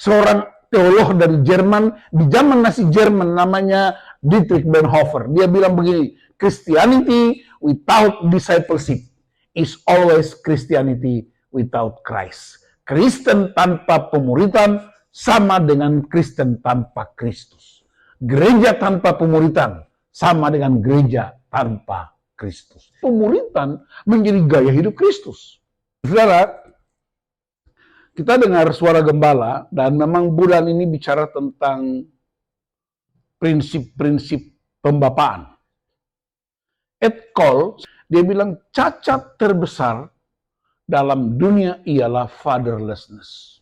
seorang teolog dari Jerman, di zaman Nazi Jerman, namanya Dietrich Bonhoeffer. Dia bilang begini, Christianity without discipleship is always Christianity without Christ. Kristen tanpa pemuritan sama dengan Kristen tanpa Kristus. Gereja tanpa pemuritan sama dengan gereja tanpa Kristus. Pemuritan menjadi gaya hidup Kristus. Saudara, kita dengar suara gembala, dan memang bulan ini bicara tentang prinsip-prinsip pembapaan. Ed Cole, dia bilang cacat terbesar dalam dunia ialah fatherlessness.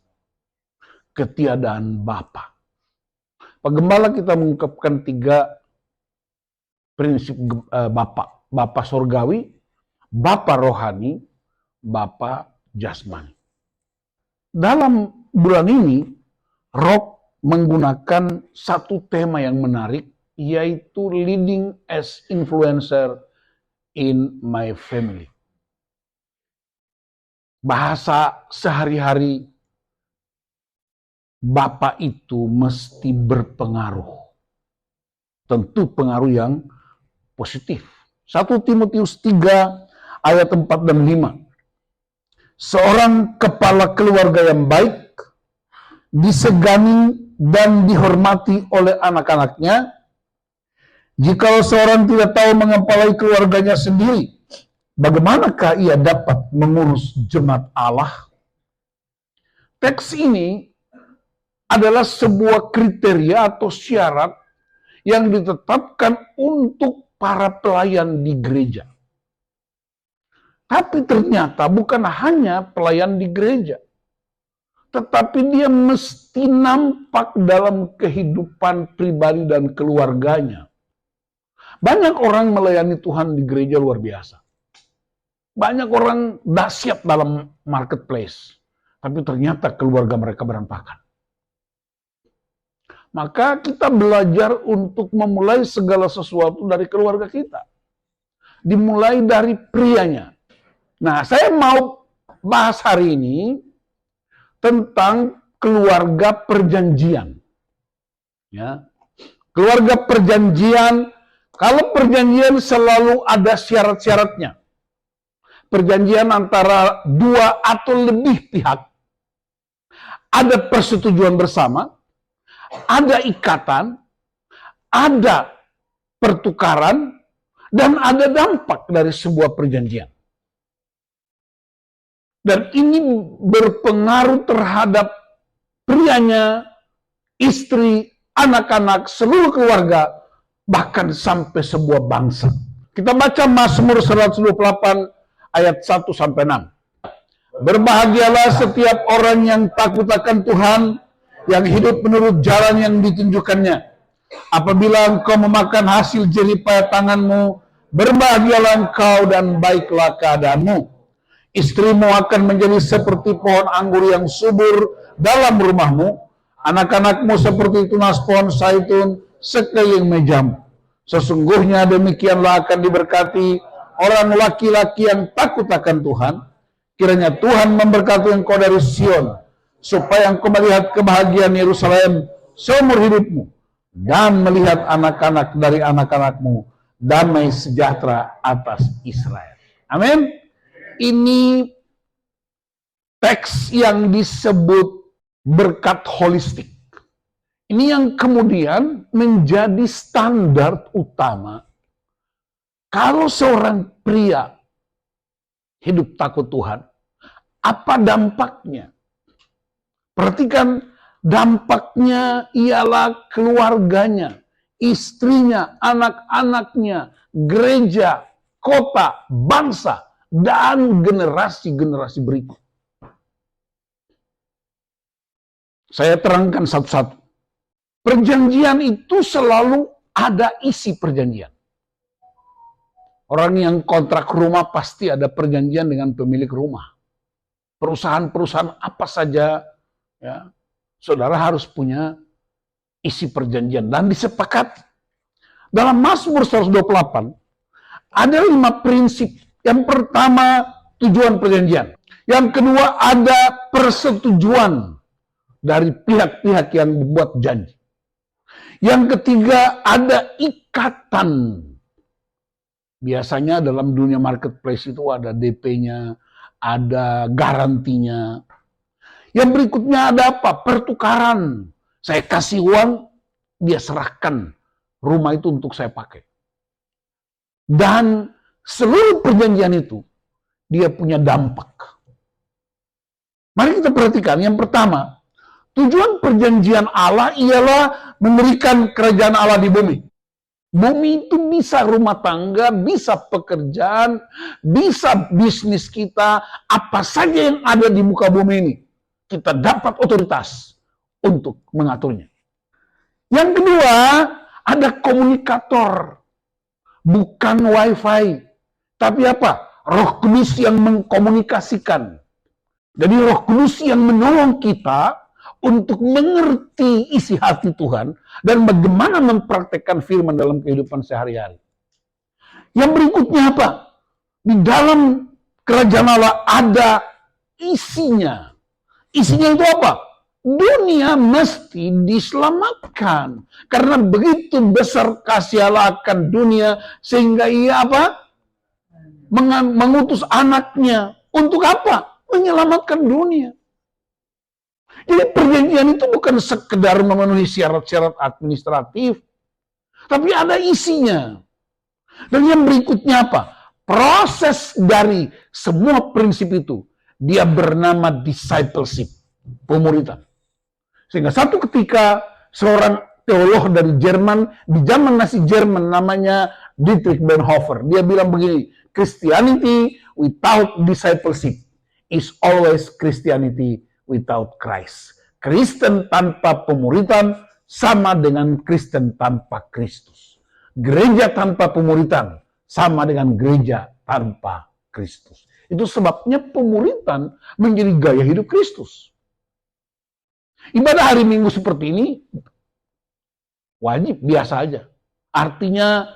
Ketiadaan bapa. Pak Gembala kita mengungkapkan 3 prinsip bapa. Bapa sorgawi, bapa rohani, bapa jasmani. Dalam bulan ini, Rock menggunakan satu tema yang menarik, yaitu leading as influencer in my family. Bahasa sehari-hari, Bapak itu mesti berpengaruh. Tentu pengaruh yang positif. 1 Timotius 3 ayat 4 dan 5. Seorang kepala keluarga yang baik, disegani dan dihormati oleh anak-anaknya. Jikalau seorang tidak tahu mengepalai keluarganya sendiri, bagaimanakah ia dapat mengurus jemaat Allah? Teks ini adalah sebuah kriteria atau syarat yang ditetapkan untuk para pelayan di gereja. Tapi ternyata bukan hanya pelayan di gereja, tetapi dia mesti nampak dalam kehidupan pribadi dan keluarganya. Banyak orang melayani Tuhan di gereja luar biasa. Banyak orang dahsyat dalam marketplace, tapi ternyata keluarga mereka berantakan. Maka kita belajar untuk memulai segala sesuatu dari keluarga kita. Dimulai dari prianya. Nah, saya mau bahas hari ini tentang keluarga perjanjian. Ya. Keluarga perjanjian, kalau perjanjian selalu ada syarat-syaratnya. Perjanjian antara 2 atau lebih pihak. Ada persetujuan bersama, ada ikatan, ada pertukaran, dan ada dampak dari sebuah perjanjian. Dan ini berpengaruh terhadap prianya, istri, anak-anak, seluruh keluarga, bahkan sampai sebuah bangsa. Kita baca Mazmur 128 ayat 1-6. Berbahagialah setiap orang yang takut akan Tuhan, yang hidup menurut jalan yang ditunjukkannya. Apabila engkau memakan hasil jeripaya tanganmu, berbahagialah engkau dan baiklah keadaanmu. Istrimu akan menjadi seperti pohon anggur yang subur dalam rumahmu, anak-anakmu seperti tunas pohon zaitun sekeliling mejamu. Sesungguhnya demikianlah akan diberkati orang laki-laki yang takut akan Tuhan. Kiranya Tuhan memberkati engkau dari Sion, supaya engkau melihat kebahagiaan Yerusalem seumur hidupmu, dan melihat anak-anak dari anak-anakmu, damai sejahtera atas Israel. Amin. Ini teks yang disebut berkat holistik. Ini yang kemudian menjadi standar utama kalau seorang pria hidup takut Tuhan. Apa dampaknya? Perhatikan, dampaknya ialah keluarganya, istrinya, anak-anaknya, gereja, kota, bangsa, dan generasi-generasi berikut. Saya terangkan satu-satu. Perjanjian itu selalu ada isi perjanjian. Orang yang kontrak rumah pasti ada perjanjian dengan pemilik rumah. Perusahaan-perusahaan apa saja, ya, saudara harus punya isi perjanjian dan disepakati. Dalam Mazmur 128 ada 5 prinsip. Yang pertama, tujuan perjanjian. Yang kedua, ada persetujuan dari pihak-pihak yang membuat janji. Yang ketiga, ada ikatan. Biasanya dalam dunia marketplace itu ada DP-nya, ada garantinya. Yang berikutnya ada apa? Pertukaran. Saya kasih uang, dia serahkan rumah itu untuk saya pakai. Dan seluruh perjanjian itu, dia punya dampak. Mari kita perhatikan, yang pertama, tujuan perjanjian Allah ialah memberikan kerajaan Allah di bumi. Bumi itu bisa rumah tangga, bisa pekerjaan, bisa bisnis kita, apa saja yang ada di muka bumi ini. Kita dapat otoritas untuk mengaturnya. Yang kedua, ada komunikator. Bukan wifi. Tapi apa? Roh Kudus yang mengkomunikasikan. Jadi Roh Kudus yang menolong kita untuk mengerti isi hati Tuhan dan bagaimana mempraktekkan firman dalam kehidupan sehari-hari. Yang berikutnya apa? Di dalam kerajaan Allah ada isinya. Isinya itu apa? Dunia mesti diselamatkan. Karena begitu besar kasih Allah akan dunia sehingga ia apa? Mengutus anaknya. Untuk apa? Menyelamatkan dunia. Jadi perjanjian itu bukan sekedar memenuhi syarat-syarat administratif, tapi ada isinya. Dan yang berikutnya apa? Proses dari semua prinsip itu, dia bernama discipleship, pemuritan. Sehingga satu ketika seorang teolog dari Jerman, di zaman Nazi Jerman namanya Dietrich Bonhoeffer, dia bilang begini, Christianity without discipleship is always Christianity without Christ. Kristen tanpa pemuritan sama dengan Kristen tanpa Kristus. Gereja tanpa pemuritan sama dengan gereja tanpa Kristus. Itu sebabnya pemuritan menjadi gaya hidup Kristus. Ibadah hari Minggu seperti ini wajib, biasa aja. Artinya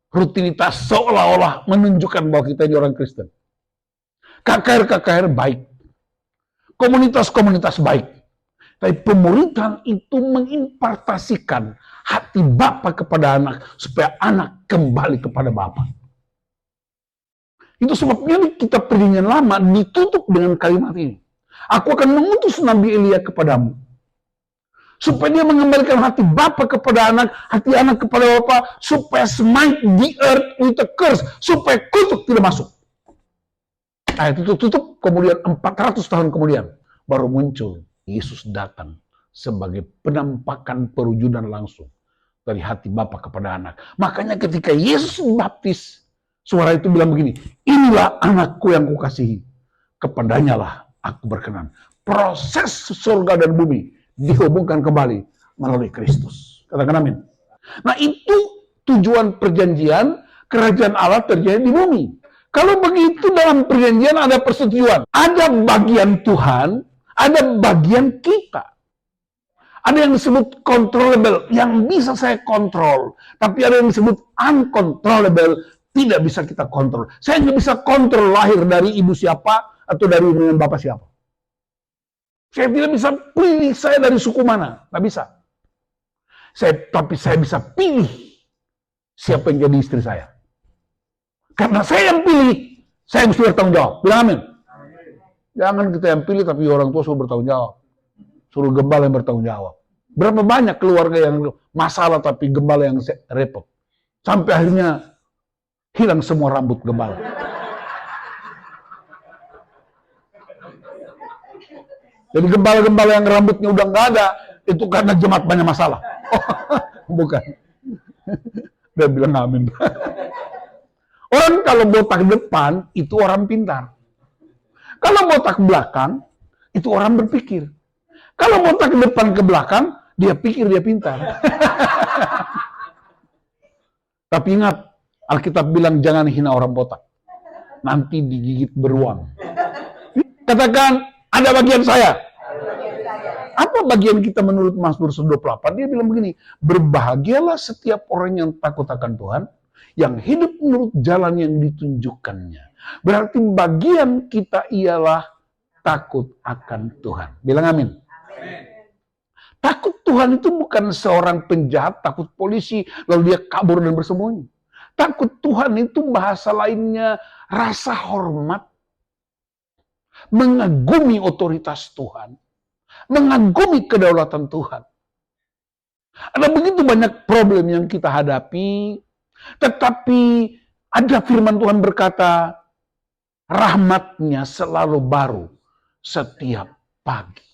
rutinitas seolah-olah menunjukkan bahwa kita ini orang Kristen. KKR-KKR baik. Komunitas-komunitas baik. Tapi pemuritan itu mengimpartasikan hati Bapa kepada anak supaya anak kembali kepada Bapa. Itu sebabnya kita perjanjian lama ditutup dengan kalimat ini. Aku akan mengutus Nabi Elia kepadamu. Supaya dia mengembalikan hati Bapa kepada anak, hati anak kepada Bapa, supaya smite the earth with a curse, supaya kutuk tidak masuk. Nah, itu tutup, kemudian 400 tahun kemudian baru muncul Yesus datang sebagai penampakan perwujudan langsung dari hati Bapa kepada anak. Makanya ketika Yesus baptis, suara itu bilang begini, inilah anakku yang kukasihi, kepadanya lah aku berkenan. Proses surga dan bumi dihubungkan kembali melalui Kristus. Katakan amin. Nah, itu tujuan perjanjian, kerajaan Allah terjadi di bumi. Kalau begitu dalam perjanjian ada persetujuan. Ada bagian Tuhan, ada bagian kita. Ada yang disebut controllable, yang bisa saya kontrol. Tapi ada yang disebut uncontrollable, tidak bisa kita kontrol. Saya nggak bisa kontrol lahir dari ibu siapa, atau dari hubungan bapak siapa. Saya tidak bisa pilih saya dari suku mana, nggak bisa. Tapi saya bisa pilih siapa yang jadi istri saya. Karena saya yang pilih, saya mesti bertanggung jawab. Bilang amin. Jangan kita yang pilih, tapi orang tua suruh bertanggung jawab. Suruh gembala yang bertanggung jawab. Berapa banyak keluarga yang masalah, tapi gembala yang repot. Sampai akhirnya hilang semua rambut gembala. Jadi gembala-gembala yang rambutnya udah nggak ada, itu karena jemaat banyak masalah. Bukan. Dia bilang amin. Orang kalau botak depan, itu orang pintar. Kalau botak belakang, itu orang berpikir. Kalau botak depan ke belakang, dia pikir dia pintar. Tapi ingat, Alkitab bilang jangan hina orang botak. Nanti digigit beruang. Katakan, ada bagian saya. Apa bagian kita menurut Mazmur 128? Dia bilang begini, berbahagialah setiap orang yang takut akan Tuhan, yang hidup menurut jalan yang ditunjukkannya. Berarti bagian kita ialah takut akan Tuhan. Bilang amin. Takut Tuhan itu bukan seorang penjahat, takut polisi, lalu dia kabur dan bersembunyi. Takut Tuhan itu bahasa lainnya rasa hormat, mengagumi otoritas Tuhan, mengagumi kedaulatan Tuhan. Ada begitu banyak problem yang kita hadapi, tetapi ada firman Tuhan berkata, rahmatnya selalu baru setiap pagi.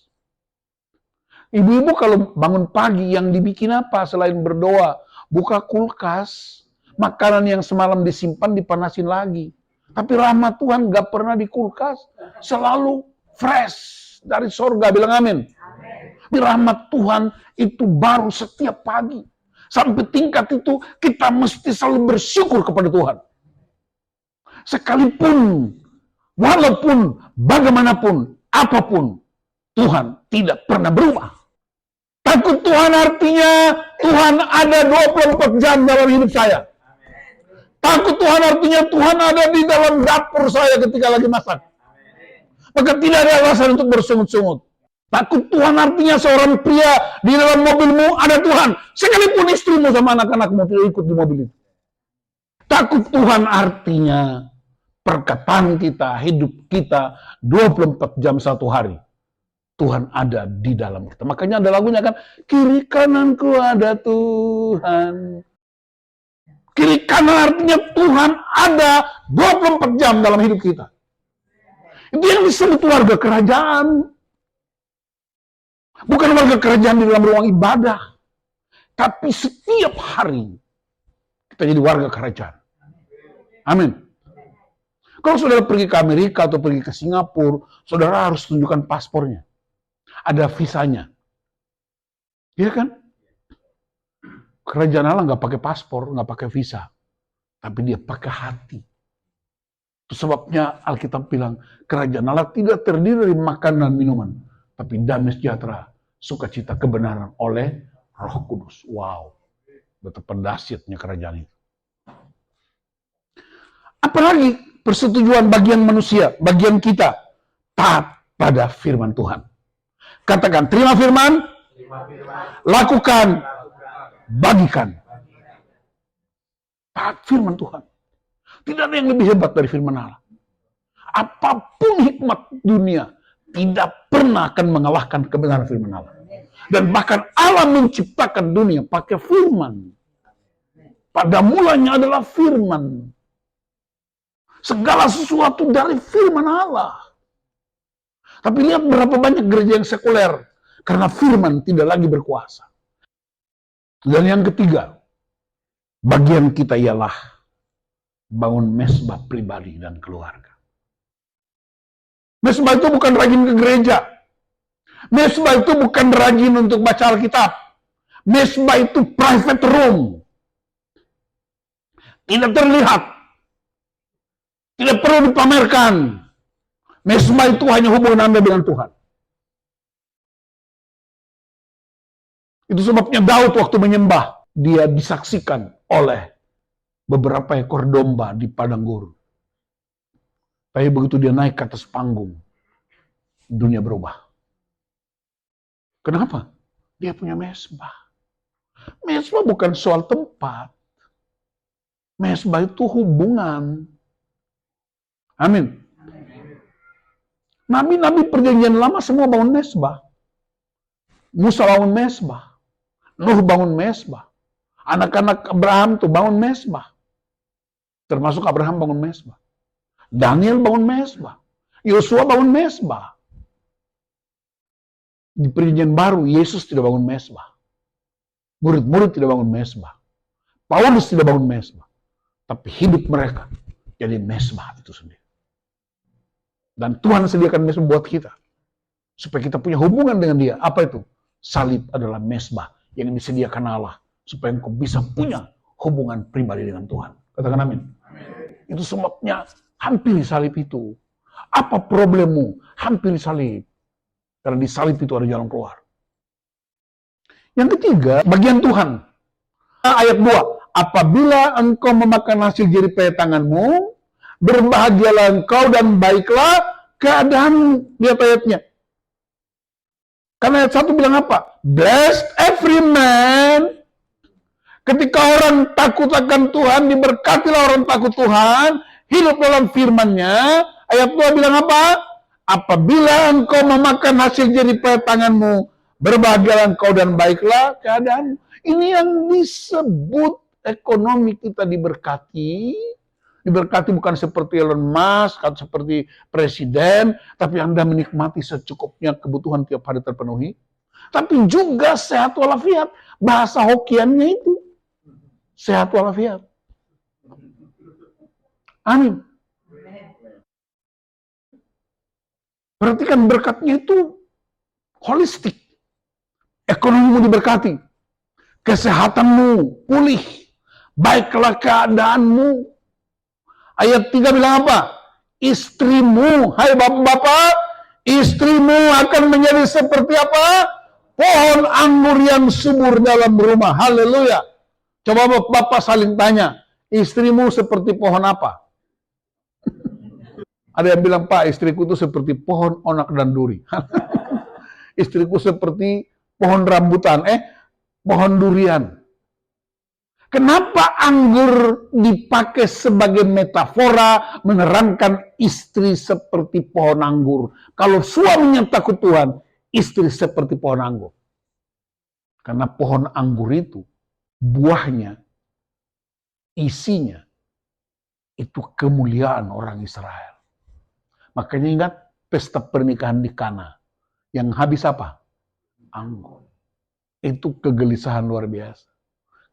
Ibu-ibu kalau bangun pagi yang dibikin apa selain berdoa? Buka kulkas, makanan yang semalam disimpan dipanasin lagi. Tapi rahmat Tuhan gak pernah di kulkas, selalu fresh dari sorga. Bilang amin. Rahmat Tuhan itu baru setiap pagi. Sampai tingkat itu kita mesti selalu bersyukur kepada Tuhan. Sekalipun, walaupun, bagaimanapun, apapun, Tuhan tidak pernah berubah. Takut Tuhan artinya Tuhan ada 24 jam dalam hidup saya. Takut Tuhan artinya Tuhan ada di dalam dapur saya ketika lagi masak. Maka tidak ada alasan untuk bersungut-sungut. Takut Tuhan artinya seorang pria di dalam mobilmu ada Tuhan. Sekalipun istrimu sama anak-anakmu tidak ikut di mobil itu. Takut Tuhan artinya perkataan kita, hidup kita 24 jam satu hari. Tuhan ada di dalam kita. Makanya ada lagunya kan, kiri kananku ada Tuhan. Kiri kanan artinya Tuhan ada 24 jam dalam hidup kita. Itu yang disebut warga kerajaan. Bukan warga kerajaan di dalam ruang ibadah. Tapi setiap hari kita jadi warga kerajaan. Amin. Kalau saudara pergi ke Amerika atau pergi ke Singapura, saudara harus tunjukkan paspornya. Ada visanya. Iya kan? Kerajaan Allah nggak pakai paspor, nggak pakai visa. Tapi dia pakai hati. Itu sebabnya Alkitab bilang, kerajaan Allah tidak terdiri dari makanan dan minuman. Tapi damai sejahtera, sukacita, kebenaran oleh Roh Kudus. Wow. Betapa dahsyatnya kerajaan itu. Apalagi persetujuan bagian manusia, bagian kita, taat pada firman Tuhan. Katakan, terima firman, lakukan, bagikan. Taat firman Tuhan. Tidak ada yang lebih hebat dari firman Allah. Apapun hikmat dunia, tidak pernah akan mengalahkan kebenaran firman Allah. Dan bahkan Allah menciptakan dunia pakai firman. Pada mulanya adalah firman. Segala sesuatu dari firman Allah. Tapi lihat berapa banyak gereja yang sekuler. Karena firman tidak lagi berkuasa. Dan yang ketiga, bagian kita ialah bangun mesbah pribadi dan keluarga. Mesbah itu bukan rajin ke gereja. Mesbah itu bukan rajin untuk baca Alkitab. Mesbah itu private room. Tidak terlihat. Tidak perlu dipamerkan. Mesbah itu hanya hubungan Anda dengan Tuhan. Itu sebabnya Daud waktu menyembah, dia disaksikan oleh beberapa ekor domba di padang gurun. Tapi begitu dia naik ke atas panggung, dunia berubah. Kenapa? Dia punya mesbah. Mesbah bukan soal tempat. Mesbah itu hubungan. Amin. Nabi-nabi perjanjian lama semua bangun mesbah. Musa bangun mesbah. Nuh bangun mesbah. Anak-anak Abraham tuh bangun mesbah. Termasuk Abraham bangun mesbah. Daniel bangun mesbah. Yosua bangun mesbah. Di perjanjian baru, Yesus tidak bangun mesbah. Murid-murid tidak bangun mesbah. Paulus tidak bangun mesbah. Tapi hidup mereka jadi mesbah itu sendiri. Dan Tuhan sediakan mesbah buat kita. Supaya kita punya hubungan dengan dia. Apa itu? Salib adalah mesbah yang disediakan Allah. Supaya engkau bisa punya hubungan pribadi dengan Tuhan. Katakan amin. Itu sebabnya hampiri salib itu. Apa problemmu? Hampiri salib. Karena di salib itu ada jalan keluar. Yang ketiga, bagian Tuhan. Ayat 2. Apabila engkau memakan hasil jerih payah tanganmu, berbahagialah engkau dan baiklah keadaanmu. Lihat ayatnya. Karena ayat 1 bilang apa? Blessed every man. Ketika orang takut akan Tuhan, diberkatilah orang takut Tuhan, hidup dalam firman-Nya. Ayat 2 bilang apa? Apabila engkau memakan hasil jerih tanganmu, berbahagialah engkau dan baiklah keadaan. Ini yang disebut ekonomi kita diberkati. Diberkati bukan seperti Elon Musk atau seperti presiden, tapi Anda menikmati secukupnya, kebutuhan tiap hari terpenuhi. Tapi juga sehat walafiat. Bahasa Hokiannya itu sehat walafiat. Amin. Perhatikan berkatnya itu holistik. Ekonomimu diberkati. Kesehatanmu pulih. Baiklah keadaanmu. Ayat 3 bilang apa? Istrimu, hai bapak-bapak, istrimu akan menjadi seperti apa? Pohon anggur yang subur dalam rumah. Haleluya. Coba bapak saling tanya, istrimu seperti pohon apa? Ada yang bilang, Pak, istriku itu seperti pohon onak dan duri. Istriku seperti pohon rambutan, pohon durian. Kenapa anggur dipakai sebagai metafora menerangkan istri seperti pohon anggur? Kalau suaminya takut Tuhan, istri seperti pohon anggur. Karena pohon anggur itu, buahnya, isinya, itu kemuliaan orang Israel. Makanya ingat pesta pernikahan di Kana. Yang habis apa? Anggur. Itu kegelisahan luar biasa.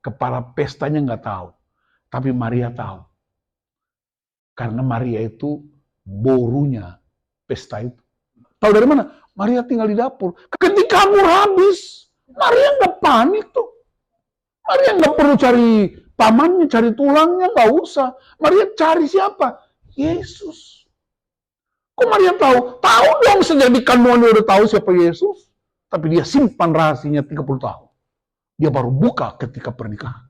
Kepala pestanya nggak tahu. Tapi Maria tahu. Karena Maria itu borunya pesta itu. Tahu dari mana? Maria tinggal di dapur. Ketika anggur habis, Maria nggak panik tuh. Maria nggak perlu cari pamannya, cari tulangnya, nggak usah. Maria cari siapa? Yesus. Kok Maria tahu? Tahu dong, sejak di kandungan dia udah tahu siapa Yesus. Tapi dia simpan rahasianya 30 tahun. Dia baru buka ketika pernikahan.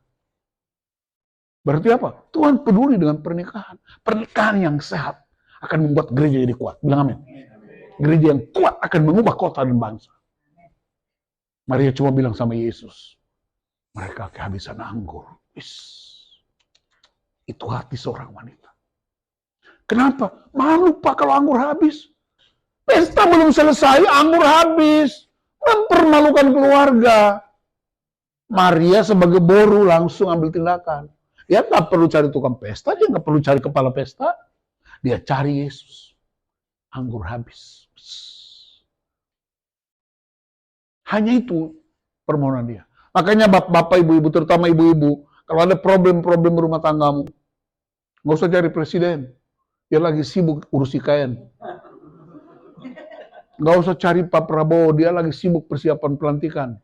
Berarti apa? Tuhan peduli dengan pernikahan. Pernikahan yang sehat akan membuat gereja jadi kuat. Bilang amin. Gereja yang kuat akan mengubah kota dan bangsa. Maria cuma bilang sama Yesus, mereka kehabisan anggur. Itu hati seorang wanita. Kenapa? Malu Pak kalau anggur habis. Pesta belum selesai, anggur habis. Mempermalukan keluarga. Maria sebagai boru langsung ambil tindakan. Dia nggak perlu cari tukang pesta, dia nggak perlu cari kepala pesta. Dia cari Yesus. Anggur habis. Hanya itu permohonan dia. Makanya bapak, ibu-ibu, terutama ibu-ibu, kalau ada problem-problem rumah tanggamu, nggak usah cari presiden. Dia lagi sibuk urus IKN. Nggak usah cari Pak Prabowo, dia lagi sibuk persiapan pelantikan.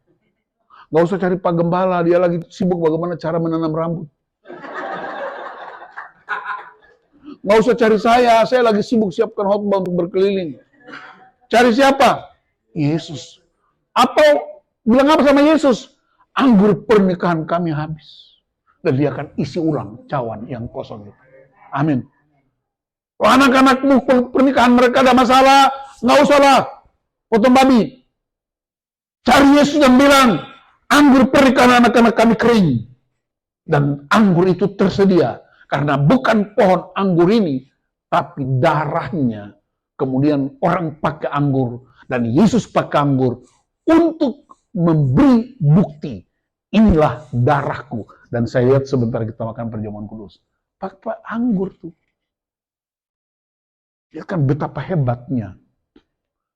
Nggak usah cari Pak Gembala, dia lagi sibuk bagaimana cara menanam rambut. Nggak usah cari saya lagi sibuk siapkan khotbah untuk berkeliling. Cari siapa? Yesus. Atau bilang apa sama Yesus? Anggur pernikahan kami habis. Dan dia akan isi ulang cawan yang kosong itu. Amin. Anak-anakmu pernikahan mereka ada masalah, nggak usah lah potong babi. Cari Yesus dan bilang, anggur pernikahan anak-anak kami kering. Dan anggur itu tersedia. Karena bukan pohon anggur ini, tapi darahnya. Kemudian orang pakai anggur. Dan Yesus pakai anggur untuk memberi bukti. Inilah darahku. Dan saya lihat sebentar kita makan perjamuan kudus. Pakai anggur tuh. Lihat kan betapa hebatnya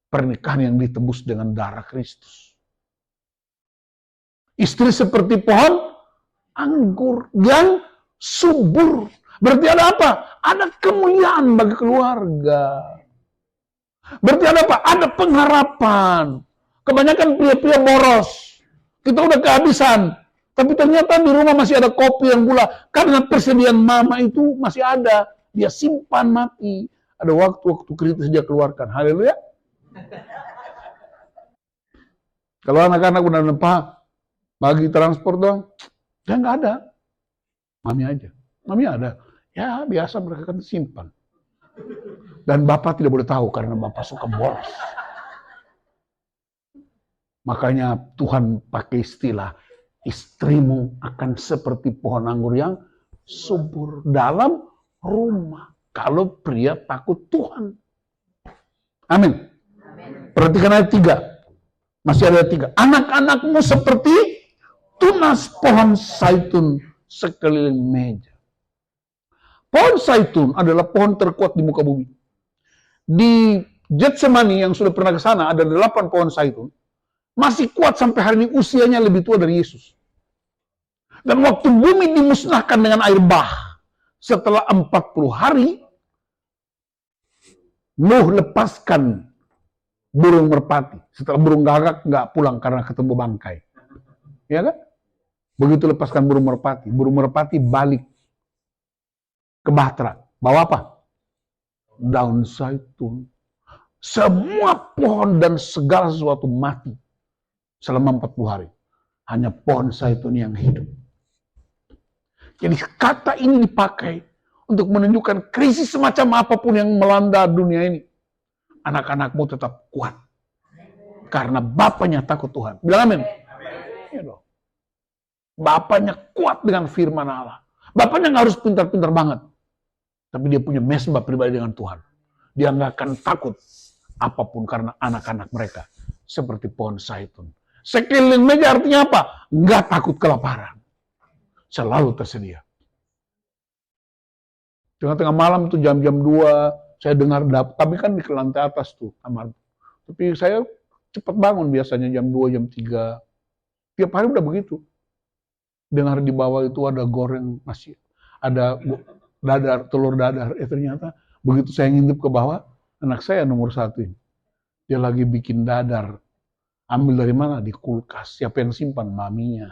pernikahan yang ditebus dengan darah Kristus. Istri seperti pohon anggur yang subur. Berarti ada apa? Ada kemuliaan bagi keluarga. Berarti ada apa? Ada pengharapan. Kebanyakan pria-pria boros. Kita udah kehabisan. Tapi ternyata di rumah masih ada kopi yang gula. Karena persediaan mama itu masih ada. Dia simpan mati. Ada waktu-waktu kritis dia keluarkan. Haleluya. Kalau anak-anak udah nempah, bagi transport dong. Ya nggak ada. Mami aja. Mami ada. Ya biasa mereka kan simpan. Dan bapak tidak boleh tahu karena bapak suka boros. Makanya Tuhan pakai istilah, istrimu akan seperti pohon anggur yang subur dalam rumah. Kalau pria takut Tuhan. Amin. Perhatikan ayat 3. Masih ada 3. Anak-anakmu seperti tunas pohon zaitun sekeliling meja. Pohon zaitun adalah pohon terkuat di muka bumi. Di Getsemani yang sudah pernah ke sana ada 8 pohon zaitun. Masih kuat sampai hari ini, usianya lebih tua dari Yesus. Dan waktu bumi dimusnahkan dengan air bah, setelah 40 hari, Nuh lepaskan burung merpati. Setelah burung gagak nggak pulang karena ketemu bangkai. Ya kan? Begitu lepaskan burung merpati balik ke Bahtera. Bawa apa? Daun zaitun. Semua pohon dan segala sesuatu mati selama 40 hari. Hanya pohon zaitun yang hidup. Jadi kata ini dipakai untuk menunjukkan krisis semacam apapun yang melanda dunia ini. Anak-anakmu tetap kuat. Karena bapaknya takut Tuhan. Bilang amin. Ya dong. Bapaknya kuat dengan firman Allah. Bapaknya nggak harus pintar-pintar banget. Tapi dia punya mesbah pribadi dengan Tuhan. Dia nggak akan takut apapun karena anak-anak mereka. Seperti pohon zaitun. Sekeliling meja artinya apa? Nggak takut kelaparan. Selalu tersedia. Tengah-tengah malam tuh jam-jam 2, saya dengar tapi kan di lantai atas tuh kamar. Tapi saya cepat bangun biasanya jam 2, jam 3. Tiap hari udah begitu. Dengar di bawah itu ada goreng nasi, ada dadar, telur dadar. Ternyata begitu saya ngintip ke bawah, anak saya nomor 1 ini. Dia lagi bikin dadar. Ambil dari mana? Di kulkas. Siapa yang simpan? Maminya.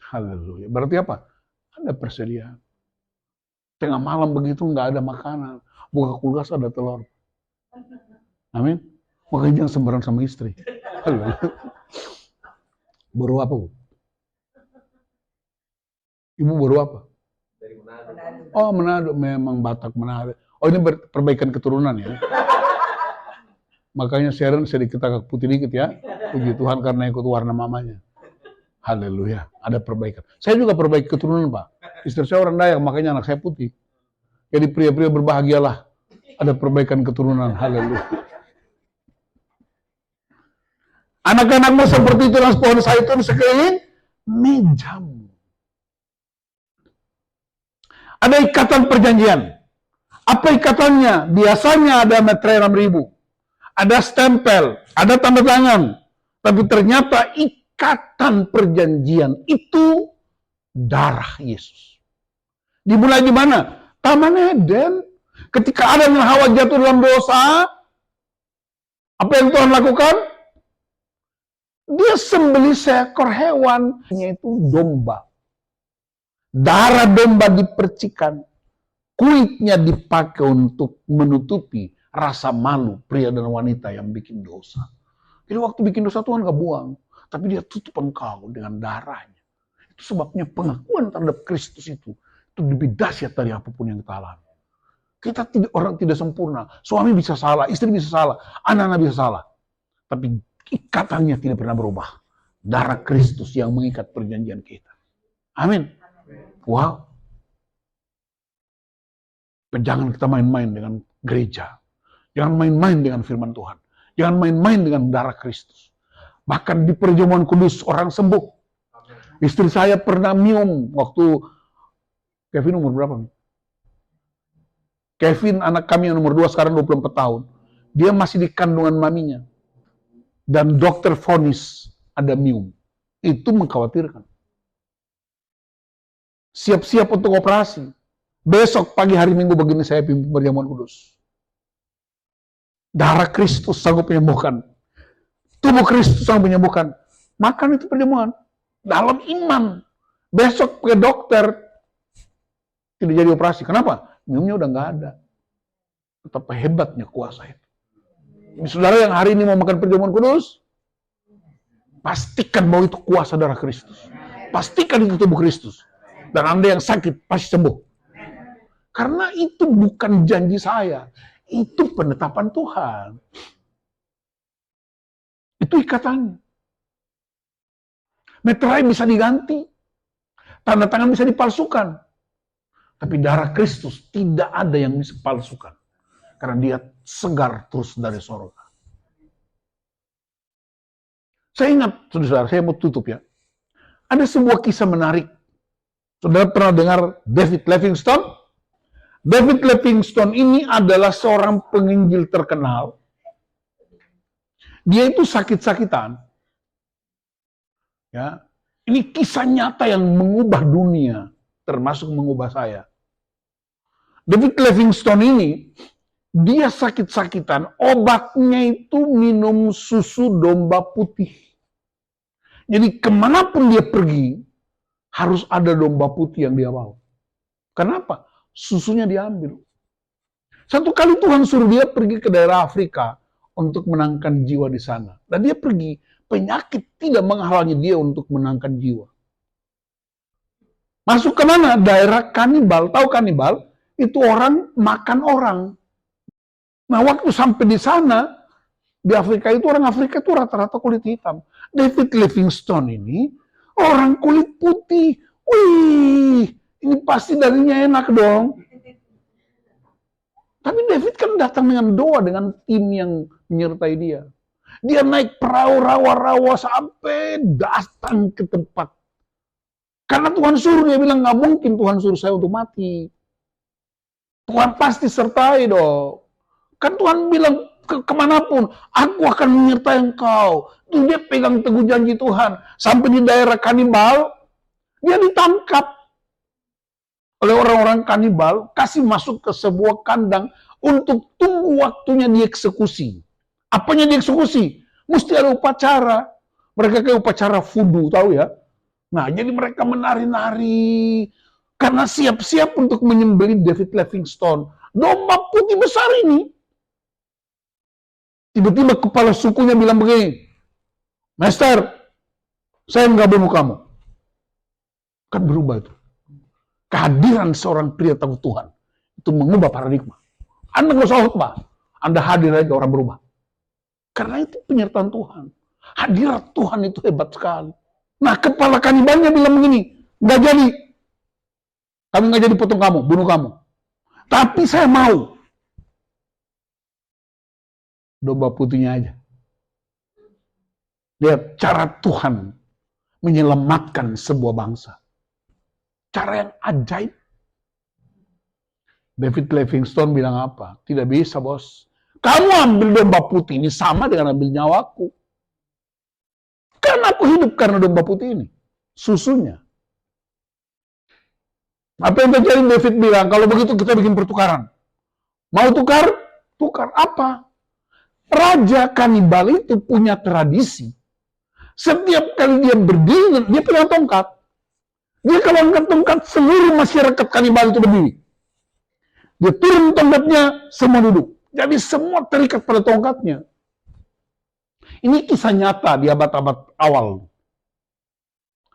Haleluya. Berarti apa? Ada persediaan. Tengah malam begitu nggak ada makanan. Buka kulkas ada telur. Amin. Makanya jangan sembarangan sama istri. Haleluya. Baru apa, Bu? Ibu baru apa? Dari Manado. Oh, Manado. Memang Batak Manado. Oh, ini perbaikan keturunan ya. Makanya Sharon sedikit agak putih dikit ya. Puji Tuhan karena ikut warna mamanya. Haleluya. Ada perbaikan. Saya juga perbaiki keturunan, Pak. Istri saya orang Dayak, makanya anak saya putih. Jadi pria-pria berbahagialah. Ada perbaikan keturunan. Haleluya. Anak-anakmu seperti tunas pohon zaitun sekeliling mejamu. Ada ikatan perjanjian. Apa ikatannya? Biasanya ada meterai 6.000. Ada stempel, ada tanda tangan. Tapi ternyata ikatan perjanjian itu darah Yesus. Dimulai di mana? Taman Eden. Ketika Adam dan Hawa jatuh dalam dosa, apa yang Tuhan lakukan? Dia sembelih seekor hewan, yaitu domba. Darah domba dipercikan. Kulitnya dipakai untuk menutupi rasa malu pria dan wanita yang bikin dosa. Jadi waktu bikin dosa Tuhan gak buang, tapi dia tutup engkau dengan darahnya. Itu sebabnya pengakuan terhadap Kristus itu lebih dahsyat dari apapun yang kita alami. Kita orang tidak sempurna, suami bisa salah, istri bisa salah, anak-anak bisa salah. Tapi ikatannya tidak pernah berubah. Darah Kristus yang mengikat perjanjian kita. Amin. Wow. Jangan kita main-main dengan gereja. Jangan main-main dengan firman Tuhan. Jangan main-main dengan darah Kristus. Bahkan di perjamuan kudus orang sembuh. Istri saya pernah minum waktu Kevin umur berapa? Kevin anak kami yang nomor 2 sekarang 24 tahun. Dia masih di kandungan maminya. Dan dokter vonis ada mium. Itu mengkhawatirkan. Siap-siap untuk operasi. Besok pagi hari Minggu begini saya pimpin perjamuan kudus. Darah Kristus sanggup menyembuhkan. Tubuh Kristus sanggup menyembuhkan. Makan itu perjamuan. Dalam iman. Besok ke dokter. Tidak jadi operasi. Kenapa? Minumnya udah nggak ada. Betapa hebatnya kuasa itu. Ini saudara yang hari ini mau makan perjamuan kudus. Pastikan bahwa itu kuasa darah Kristus. Pastikan itu tubuh Kristus. Dan Anda yang sakit pasti sembuh. Karena itu bukan janji saya. Itu penetapan Tuhan. Itu ikatannya. Meterai bisa diganti. Tanda tangan bisa dipalsukan. Tapi darah Kristus tidak ada yang bisa palsukan. Karena dia segar terus dari sorga. Saya ingat, saudara, saya mau tutup ya. Ada sebuah kisah menarik. Saudara pernah dengar David Livingstone? David Livingstone ini adalah seorang penginjil terkenal. Dia itu sakit-sakitan. Ya, ini kisah nyata yang mengubah dunia, termasuk mengubah saya. David Livingstone ini, dia sakit-sakitan, obatnya itu minum susu domba putih. Jadi kemanapun dia pergi, harus ada domba putih yang dia bawa. Kenapa? Susunya diambil. Satu kali Tuhan suruh dia pergi ke daerah Afrika untuk menangkan jiwa di sana. Dan dia pergi, penyakit tidak menghalangi dia untuk menangkan jiwa. Masuk ke mana? Daerah kanibal. Tahu kanibal? Itu orang makan orang. Nah, waktu sampai di sana, di Afrika itu, orang Afrika itu rata-rata kulit hitam. David Livingstone ini orang kulit putih. Wih, ini pasti dagingnya enak dong. Tapi David kan datang dengan doa, dengan tim yang menyertai dia. Dia naik perahu rawa-rawa sampai datang ke tempat. Karena Tuhan suruh, dia bilang, nggak mungkin Tuhan suruh saya untuk mati. Tuhan pasti sertai dong. Kan Tuhan bilang, kemanapun, aku akan menyertai engkau. Tuh dia pegang teguh janji Tuhan. Sampai di daerah kanibal, dia ditangkap oleh orang-orang kanibal, kasih masuk ke sebuah kandang untuk tunggu waktunya dieksekusi. Apanya dieksekusi? Mesti ada upacara. Mereka kayak upacara voodoo, tahu ya? Nah, jadi mereka menari-nari karena siap-siap untuk menyembelih David Livingstone. Domba putih besar ini. Tiba-tiba kepala sukunya bilang begini, Master, saya nggak bunuh kamu. Kan berubah itu. Kehadiran seorang pria takut Tuhan itu mengubah paradigma. Anda nggak usah khotbah, Anda hadir aja orang berubah. Karena itu penyertaan Tuhan. Hadirat Tuhan itu hebat sekali. Nah, kepala kanibalnya bilang begini, nggak jadi. Kami nggak jadi potong kamu, bunuh kamu. Tapi saya mau. Domba putihnya aja. Lihat cara Tuhan menyelamatkan sebuah bangsa. Cara yang ajaib. David Livingstone bilang apa? Tidak bisa, bos. Kamu ambil domba putih ini sama dengan ambil nyawaku. Karena aku hidup karena domba putih ini. Susunya. Apa yang terjadi? David bilang, kalau begitu kita bikin pertukaran. Mau tukar? Tukar apa? Raja kanibal itu punya tradisi. Setiap kali dia berdiri, dia pegang tongkat. Dia kalau angkat tongkat, seluruh masyarakat kanibal itu berdiri. Dia turun tongkatnya, semua duduk. Jadi semua terikat pada tongkatnya. Ini kisah nyata di abad-abad awal.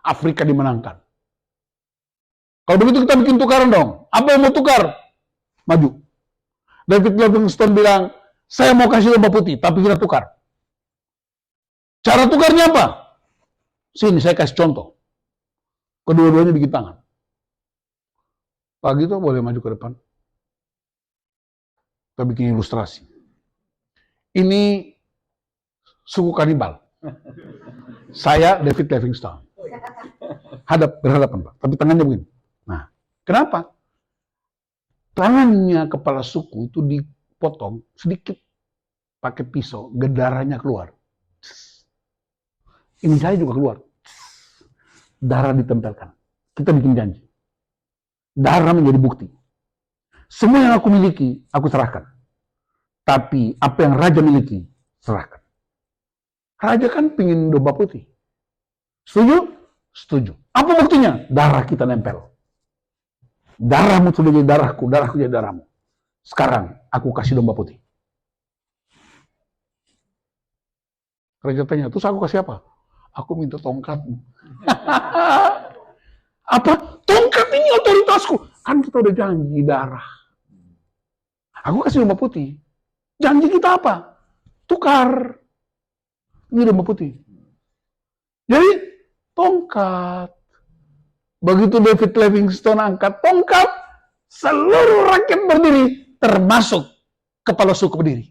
Afrika dimenangkan. Kalau begitu kita bikin tukaran dong. Apa yang mau tukar? Maju. David Livingstone bilang, saya mau kasih domba putih, tapi kita tukar. Cara tukarnya apa? Sini saya kasih contoh. Kedua-duanya bikin tangan. Pak Gito boleh maju ke depan. Kita bikin ilustrasi. Ini suku kanibal. Saya David Livingstone. Berhadapan, Pak. Tapi tangannya begini. Nah, kenapa? Tangannya kepala suku itu dipotong sedikit pakai pisau, darahnya keluar. Ini saya juga keluar. Darah ditempelkan. Kita bikin janji. Darah menjadi bukti. Semua yang aku miliki, aku serahkan. Tapi apa yang raja miliki, serahkan. Raja kan pingin domba putih. Setuju? Setuju. Apa buktinya? Darah kita nempel. Darahmu sudah jadi darahku, darahku jadi darahmu. Sekarang aku kasih domba putih. Raja tanya, terus aku kasih apa? Aku minta tongkatmu. Apa? Tongkat ini otoritasku. Kan kita udah janji darah. Aku kasih domba putih. Janji kita apa? Tukar. Ini domba putih. Jadi tongkat. Begitu David Livingstone angkat tongkat, seluruh rakyat berdiri, termasuk kepala suku berdiri.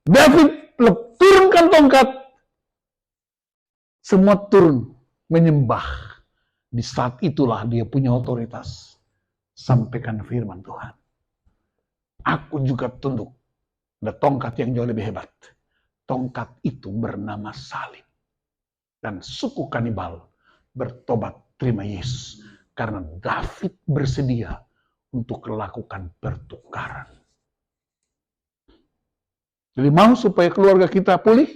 David turunkan tongkat, semua turun menyembah. Di saat itulah dia punya otoritas. Sampaikan firman Tuhan. Aku juga tunduk. Ada tongkat yang jauh lebih hebat. Tongkat itu bernama salib. Dan suku kanibal bertobat terima Yesus. Karena David bersedia untuk melakukan pertukaran. Jadi mau supaya keluarga kita pulih?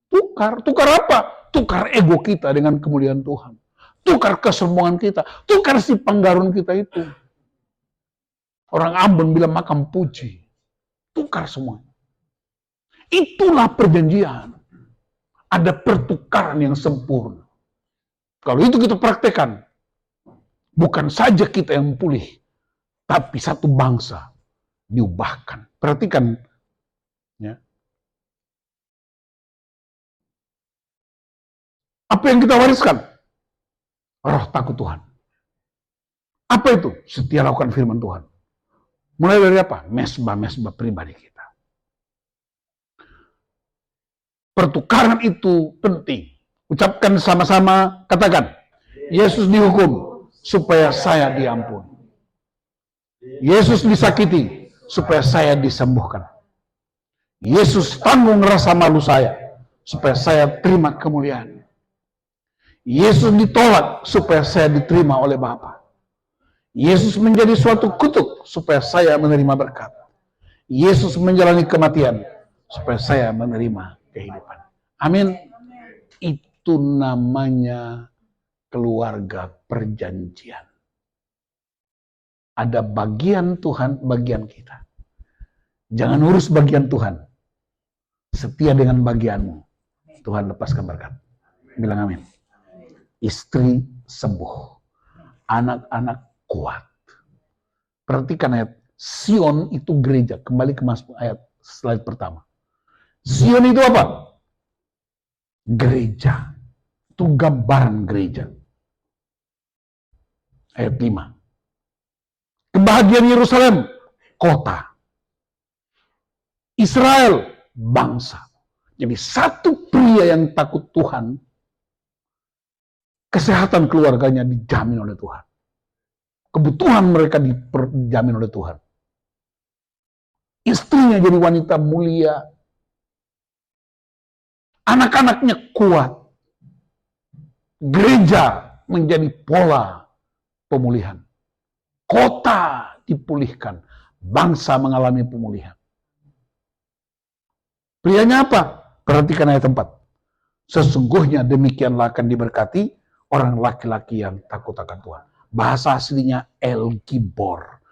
Tukar. Tukar apa? Tukar ego kita dengan kemuliaan Tuhan. Tukar kesombongan kita. Tukar si panggarun kita itu. Orang Ambon bilang makam puji. Tukar semua. Itulah perjanjian. Ada pertukaran yang sempurna. Kalau itu kita praktekkan, bukan saja kita yang pulih, tapi satu bangsa diubahkan. Perhatikan, ya. Apa yang kita wariskan? Roh takut Tuhan. Apa itu? Setia lakukan firman Tuhan. Mulai dari apa? Mesbah-mesbah pribadi kita. Pertukaran itu penting. Ucapkan sama-sama, katakan, Yesus dihukum supaya saya diampuni. Yesus disakiti supaya saya disembuhkan. Yesus tanggung rasa malu saya supaya saya terima kemuliaan. Yesus ditolak supaya saya diterima oleh Bapa. Yesus menjadi suatu kutuk supaya saya menerima berkat. Yesus menjalani kematian supaya saya menerima kehidupan. Amin. Itu namanya keluarga perjanjian. Ada bagian Tuhan, bagian kita. Jangan urus bagian Tuhan. Setia dengan bagianmu. Tuhan lepaskan berkat. Bilang amin. Istri sembuh. Anak-anak kuat. Perhatikan ayat. Sion itu gereja. Kembali ke ayat slide pertama. Sion itu apa? Gereja. Itu gambaran gereja. Ayat 5. Kebahagiaan Yerusalem, kota. Israel, bangsa. Jadi satu pria yang takut Tuhan, kesehatan keluarganya dijamin oleh Tuhan. Kebutuhan mereka dijamin oleh Tuhan. Istrinya jadi wanita mulia. Anak-anaknya kuat. Gereja menjadi pola pemulihan. Kota dipulihkan. Bangsa mengalami pemulihan. Prianya apa? Perhatikan ayat 4. Sesungguhnya demikianlah akan diberkati orang laki-laki yang takut akan Tuhan. Bahasa aslinya El Gibor,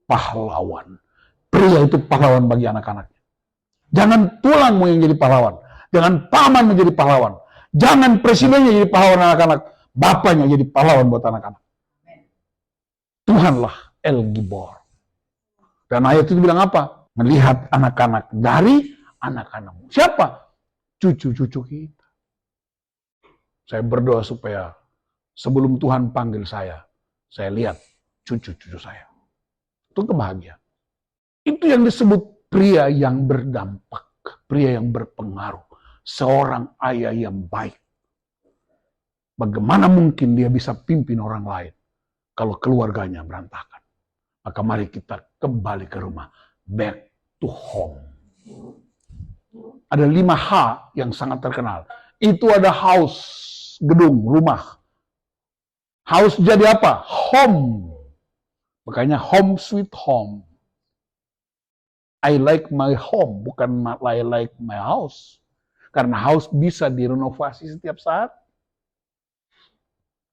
pahlawan. Pria itu pahlawan bagi anak-anaknya. Jangan tulangmu yang jadi pahlawan. Jangan paman menjadi pahlawan. Jangan presidennya jadi pahlawan anak-anak. Bapaknya jadi pahlawan buat anak-anak. Tuhanlah El Gibor. Dan ayat itu bilang apa? Melihat anak-anak dari anak-anakmu. Siapa? Cucu-cucu kita. Saya berdoa supaya sebelum Tuhan panggil saya lihat cucu-cucu saya. Itu kebahagiaan. Itu yang disebut pria yang berdampak, pria yang berpengaruh, seorang ayah yang baik. Bagaimana mungkin dia bisa pimpin orang lain kalau keluarganya berantakan? Maka mari kita kembali ke rumah, back to home. Ada 5 H yang sangat terkenal. Itu ada house, gedung, rumah. House jadi apa? Home. Makanya home sweet home. I like my home, bukan I like my house. Karena house bisa direnovasi setiap saat.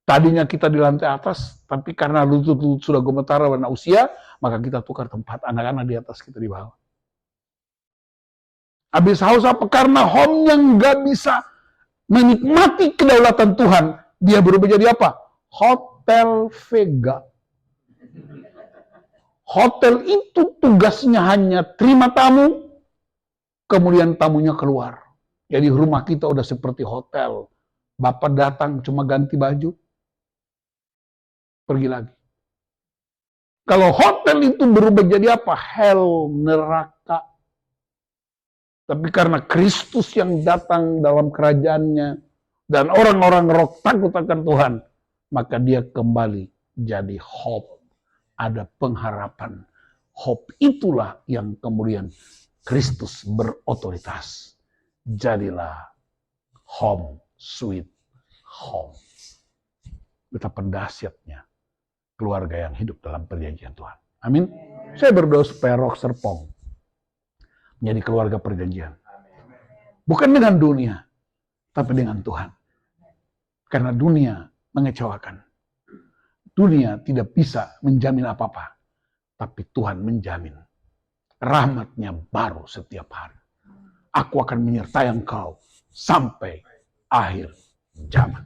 Tadinya kita di lantai atas, tapi karena lutut sudah gemetar karena usia, maka kita tukar tempat anak-anak di atas, kita di bawah. Habis house apa? Karena home yang nggak bisa menikmati kedaulatan Tuhan, dia berubah jadi apa? Hotel Vega. Hotel itu tugasnya hanya terima tamu, kemudian tamunya keluar. Jadi rumah kita udah seperti hotel. Bapak datang cuma ganti baju, pergi lagi. Kalau hotel itu berubah jadi apa? Hell, neraka. Tapi karena Kristus yang datang dalam kerajaannya, dan orang-orang roh takut akan Tuhan, maka dia kembali jadi hope. Ada pengharapan. Hope itulah yang kemudian Kristus berotoritas. Jadilah home, sweet home. Betapa dahsyatnya keluarga yang hidup dalam perjanjian Tuhan. Amin. Saya berdoa supaya Rock Serpong menjadi keluarga perjanjian. Bukan dengan dunia, tapi dengan Tuhan. Karena dunia mengecewakan. Dunia tidak bisa menjamin apa-apa. Tapi Tuhan menjamin. Rahmat-Nya baru setiap hari. Aku akan menyertai engkau sampai akhir zaman.